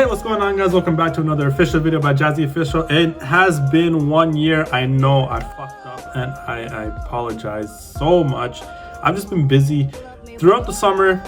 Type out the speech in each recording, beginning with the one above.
Hey, what's going on, guys? Welcome back to another official video by Jazzy Official. It has been 1 year. I know I fucked up and I apologize so much. I've just been busy. Throughout the summer,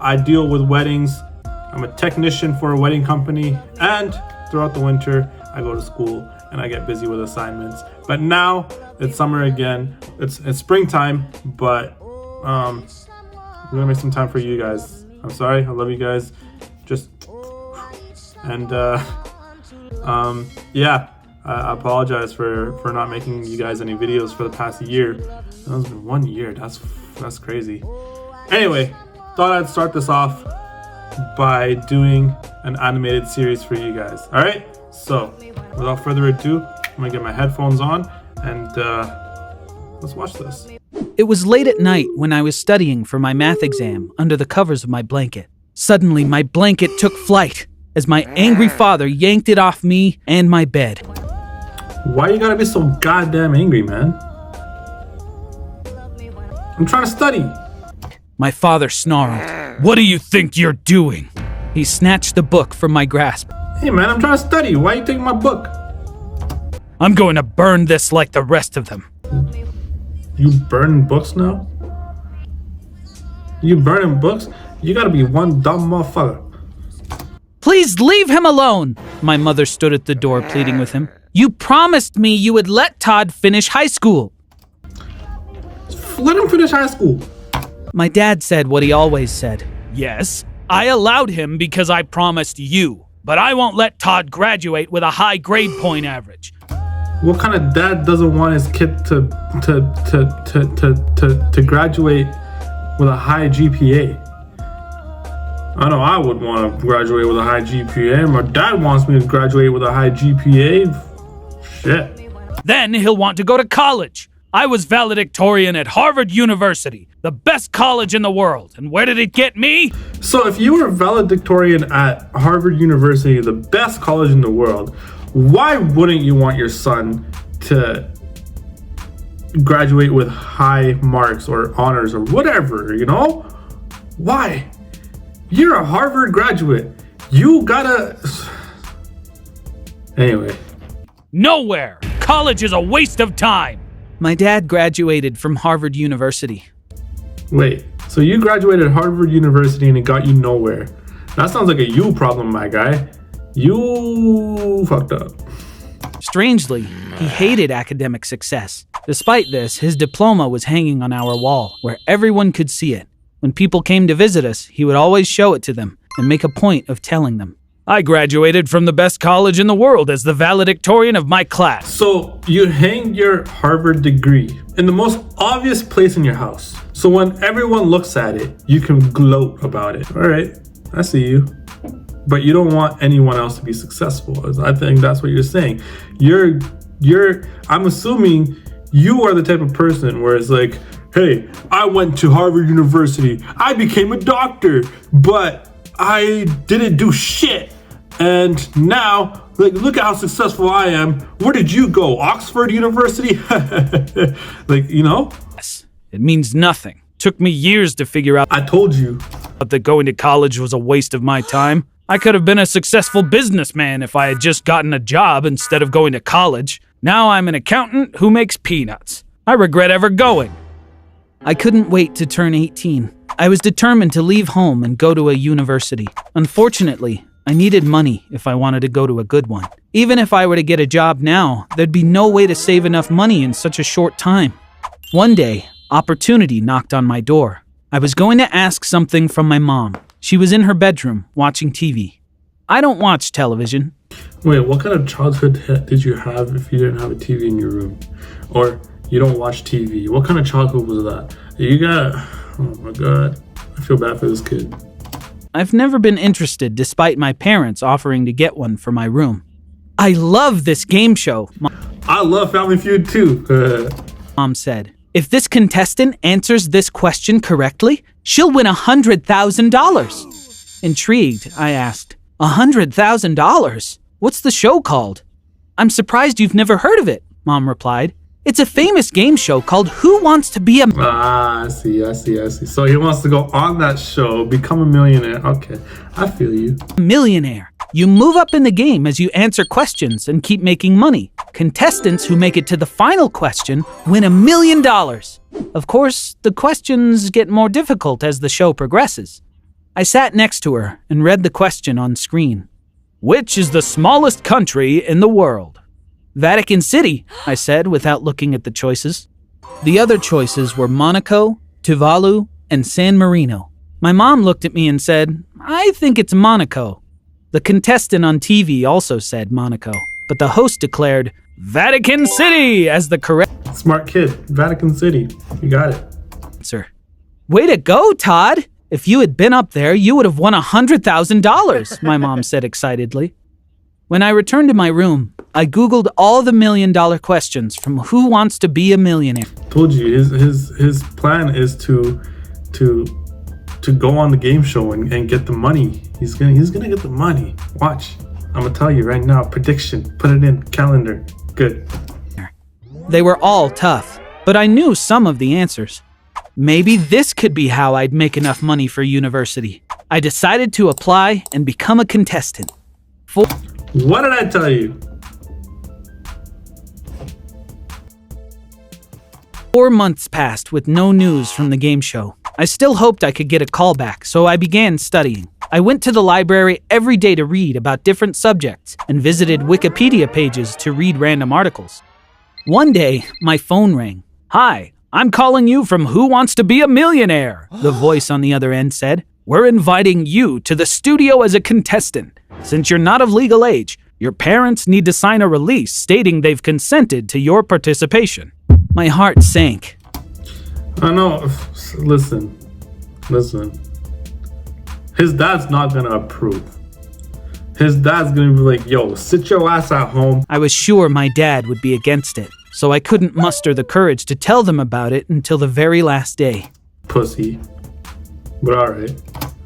I deal with weddings. I'm a technician for a wedding company, and throughout the winter, I go to school and I get busy with assignments. But now it's summer again. It's springtime, but I'm gonna make some time for you guys. I'm sorry, I love you guys. I apologize for not making you guys any videos for the past year. It's been 1 year. That's crazy. Anyway, thought I'd start this off by doing an animated series for you guys. All right. So without further ado, I'm gonna get my headphones on and let's watch this. It was late at night when I was studying for my math exam under the covers of my blanket. Suddenly, my blanket took flight as my angry father yanked it off me and my bed. Why you gotta be so goddamn angry, man? I'm trying to study. My father snarled. "What do you think you're doing?" He snatched the book from my grasp. Hey, man, I'm trying to study. Why are you taking my book? "I'm going to burn this like the rest of them." You burn books now? You burning books? You gotta be one dumb motherfucker. "Please leave him alone." My mother stood at the door pleading with him. "You promised me you would let Todd finish high school." Let him finish high school. My dad said what he always said. "Yes, I allowed him because I promised you, but I won't let Todd graduate with a high grade point average." What kind of dad doesn't want his kid to graduate with a high GPA? I know I would want to graduate with a high GPA. My dad wants me to graduate with a high GPA. Shit. "Then he'll want to go to college. I was valedictorian at Harvard University, the best college in the world. And where did it get me?" So if you were valedictorian at Harvard University, the best college in the world, why wouldn't you want your son to graduate with high marks or honors or whatever, you know? Why? You're a Harvard graduate. You gotta... Anyway. "Nowhere. College is a waste of time." My dad graduated from Harvard University. Wait, so you graduated Harvard University and it got you nowhere. That sounds like a you problem, my guy. You fucked up. Strangely, he hated academic success. Despite this, his diploma was hanging on our wall, where everyone could see it. When people came to visit us, he would always show it to them and make a point of telling them, "I graduated from the best college in the world as the valedictorian of my class." So you hang your Harvard degree in the most obvious place in your house. So when everyone looks at it, you can gloat about it. All right, I see you. But you don't want anyone else to be successful. I think that's what you're saying. I'm assuming you are the type of person where it's like, "Hey, I went to Harvard University. I became a doctor, but I didn't do shit. And now, look at how successful I am. Where did you go? Oxford University?" You know? Yes, it means nothing. Took me years to figure out I told you that going to college was a waste of my time. I could have been a successful businessman if I had just gotten a job instead of going to college. Now I'm an accountant who makes peanuts. I regret ever going. I couldn't wait to turn 18. I was determined to leave home and go to a university. Unfortunately, I needed money if I wanted to go to a good one. Even if I were to get a job now, there'd be no way to save enough money in such a short time. One day, opportunity knocked on my door. I was going to ask something from my mom. She was in her bedroom watching TV. I don't watch television. Wait, what kind of childhood did you have if you didn't have a TV in your room? Or you don't watch TV? What kind of childhood was that? Oh my God, I feel bad for this kid. I've never been interested despite my parents offering to get one for my room. "I love this game show," I love Family Feud too. Mom said. "If this contestant answers this question correctly, she'll win $100,000. Intrigued, I asked, $100,000? What's the show called?" "I'm surprised you've never heard of it," Mom replied. It's a famous game show called Who Wants to Be a... I see. So he wants to go on that show, become a millionaire. Okay, I feel you. Millionaire. You move up in the game as you answer questions and keep making money. Contestants who make it to the final question win $1 million. Of course, the questions get more difficult as the show progresses. I sat next to her and read the question on screen. Which is the smallest country in the world? Vatican City, I said without looking at the choices. The other choices were Monaco, Tuvalu, and San Marino. My mom looked at me and said, I think it's Monaco. The contestant on TV also said Monaco, but the host declared Vatican City as the correct Smart kid. Vatican City. You got it. answer. Way to go, Todd! If you had been up there, you would have won $100,000, my mom said excitedly. When I returned to my room, I Googled all the $1 million questions from Who Wants to Be a Millionaire. Told you his plan is to go on the game show and get the money. He's gonna get the money. Watch. I'm gonna tell you right now. Prediction. Put it in calendar. Good. They were all tough, but I knew some of the answers. Maybe this could be how I'd make enough money for university. I decided to apply and become a contestant. What did I tell you? 4 months passed with no news from the game show. I still hoped I could get a call back, so I began studying. I went to the library every day to read about different subjects and visited Wikipedia pages to read random articles. One day, my phone rang. Hi, I'm calling you from Who Wants to Be a Millionaire, the voice on the other end said. We're inviting you to the studio as a contestant. Since you're not of legal age, your parents need to sign a release stating they've consented to your participation. My heart sank. I know. Listen. His dad's not gonna approve. His dad's gonna be like, yo, sit your ass at home. I was sure my dad would be against it, so I couldn't muster the courage to tell them about it until the very last day. Pussy. But alright.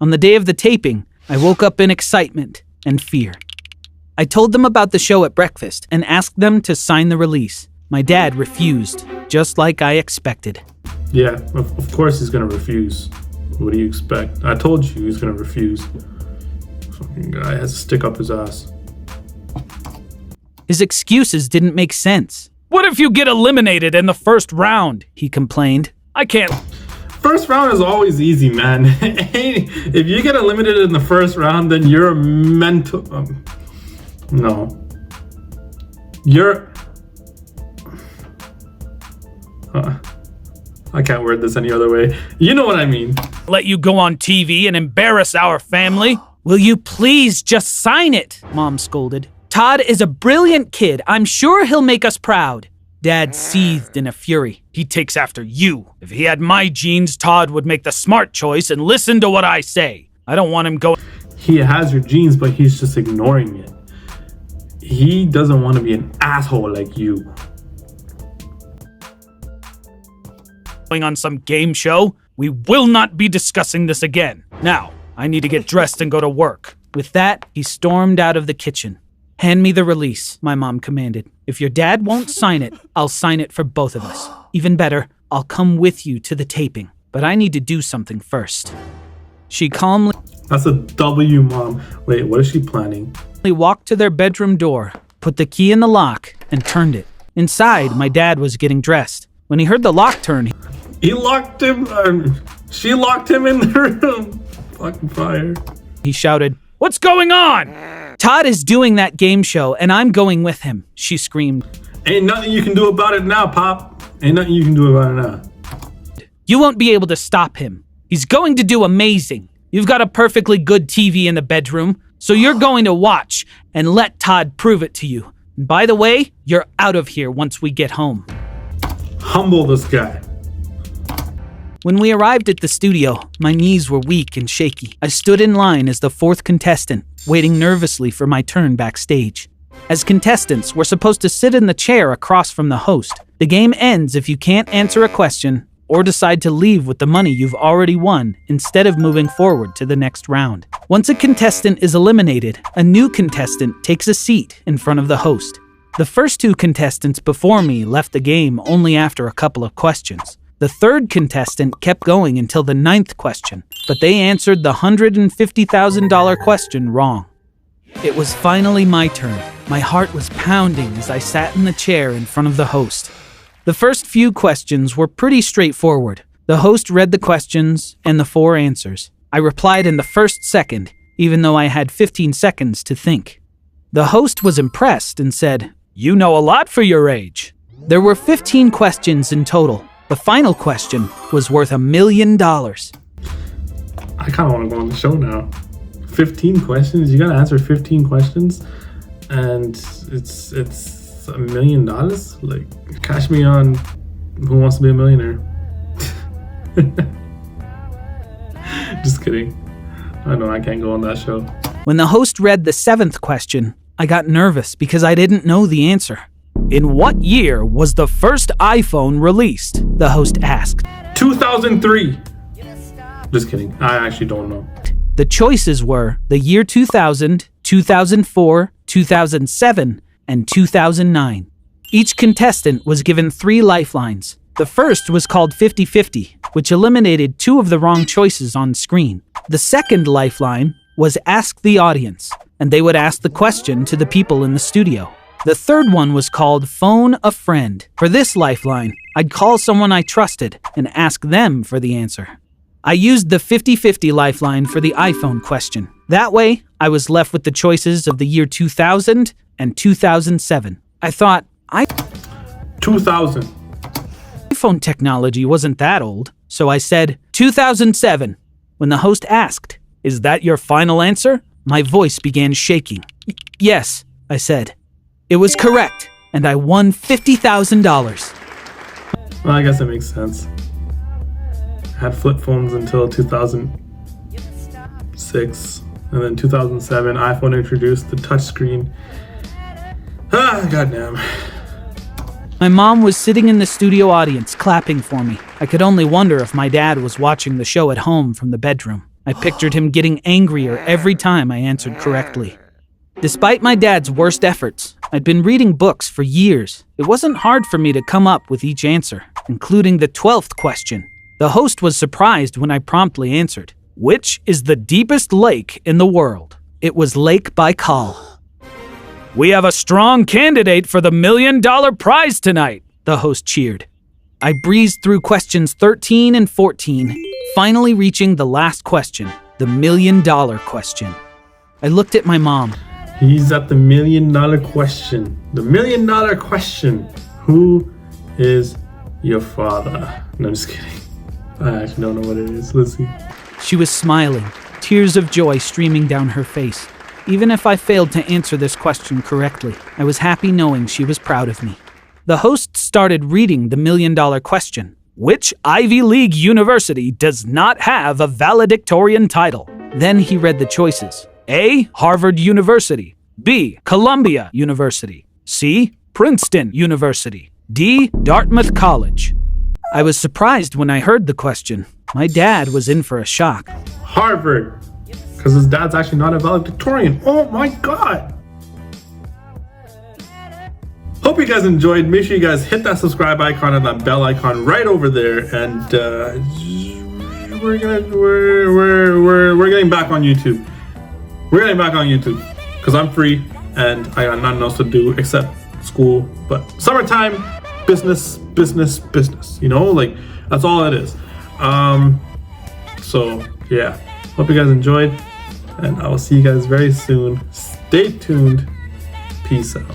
On the day of the taping, I woke up in excitement and fear. I told them about the show at breakfast and asked them to sign the release. My dad refused, just like I expected. Yeah, of course he's gonna refuse. What do you expect? I told you he's gonna refuse. Fucking guy has to stick up his ass. His excuses didn't make sense. What if you get eliminated in the first round? He complained. I can't. First round is always easy, man. If you get eliminated in the first round, then you're a mental... no. You're... I can't word this any other way. You know what I mean. Let you go on TV and embarrass our family? Will you please just sign it? Mom scolded. Todd is a brilliant kid. I'm sure he'll make us proud. Dad seethed in a fury. He takes after you. If he had my genes, Todd would make the smart choice and listen to what I say. I don't want him going... He has your genes, but he's just ignoring it. He doesn't want to be an asshole like you. Going on some game show? We will not be discussing this again. Now, I need to get dressed and go to work. With that, he stormed out of the kitchen. Hand me the release, my mom commanded. If your dad won't sign it, I'll sign it for both of us. Even better, I'll come with you to the taping. But I need to do something first. She calmly... That's a W, Mom. Wait, what is she planning? Walked to their bedroom door, put the key in the lock, and turned it. Inside, my dad was getting dressed. When he heard the lock turn, he locked him... she locked him in the room. Fucking fire. He shouted, "What's going on?" Todd is doing that game show, and I'm going with him, she screamed. Ain't nothing you can do about it now, Pop. Ain't nothing you can do about it now. You won't be able to stop him. He's going to do amazing. You've got a perfectly good TV in the bedroom, so you're going to watch and let Todd prove it to you. And by the way, you're out of here once we get home. Humble this guy. When we arrived at the studio, my knees were weak and shaky. I stood in line as the fourth contestant, waiting nervously for my turn backstage. As contestants, we're supposed to sit in the chair across from the host. The game ends if you can't answer a question or decide to leave with the money you've already won instead of moving forward to the next round. Once a contestant is eliminated, a new contestant takes a seat in front of the host. The first two contestants before me left the game only after a couple of questions. The third contestant kept going until the 9th question, but they answered the $150,000 question wrong. It was finally my turn. My heart was pounding as I sat in the chair in front of the host. The first few questions were pretty straightforward. The host read the questions and the 4 answers. I replied in the first second, even though I had 15 seconds to think. The host was impressed and said, "You know a lot for your age." There were 15 questions in total. The final question was worth $1 million. I kind of want to go on the show now. 15 questions? You gotta answer 15 questions, and it's $1 million? Like, cash me on Who Wants to Be a Millionaire? Just kidding. I know I can't go on that show. When the host read the 7th question, I got nervous because I didn't know the answer. In what year was the first iPhone released? The host asked. 2003. Just kidding. I actually don't know. The choices were the year 2000, 2004, 2007, and 2009. Each contestant was given 3 lifelines. The first was called 50-50, which eliminated 2 of the wrong choices on screen. The second lifeline was Ask the Audience, and they would ask the question to the people in the studio. The third one was called Phone a Friend. For this lifeline, I'd call someone I trusted and ask them for the answer. I used the 50-50 lifeline for the iPhone question. That way, I was left with the choices of the year 2000 and 2007. I thought, 2000. iPhone technology wasn't that old, so I said 2007. When the host asked, "Is that your final answer?" my voice began shaking. "Yes," I said. It was correct, and I won $50,000. Well, I guess that makes sense. I had flip phones until 2006, and then 2007, iPhone introduced the touchscreen. Goddamn. My mom was sitting in the studio audience clapping for me. I could only wonder if my dad was watching the show at home from the bedroom. I pictured him getting angrier every time I answered correctly. Despite my dad's worst efforts, I'd been reading books for years. It wasn't hard for me to come up with each answer, including the 12th question. The host was surprised when I promptly answered, "Which is the deepest lake in the world?" It was Lake Baikal. "We have a strong candidate for the $1 million prize tonight," the host cheered. I breezed through questions 13 and 14, finally reaching the last question, the $1 million question. I looked at my mom. He's at the $1 million question. The $1 million question. Who is your father? No, I'm just kidding. I actually don't know what it is. Let's see. She was smiling, tears of joy streaming down her face. Even if I failed to answer this question correctly, I was happy knowing she was proud of me. The host started reading the $1 million question. Which Ivy League university does not have a valedictorian title? Then he read the choices. A. Harvard University. B. Columbia University. C. Princeton University. D. Dartmouth College. I was surprised when I heard the question. My dad was in for a shock. Harvard. Because his dad's actually not a valedictorian. Oh my god. Hope you guys enjoyed. Make sure you guys hit that subscribe icon and that bell icon right over there. And we're getting back on YouTube. We're getting back on YouTube because I'm free and I got nothing else to do except school. But summertime, business. You know, like that's all it is. So yeah, hope you guys enjoyed, and I will see you guys very soon. Stay tuned. Peace out.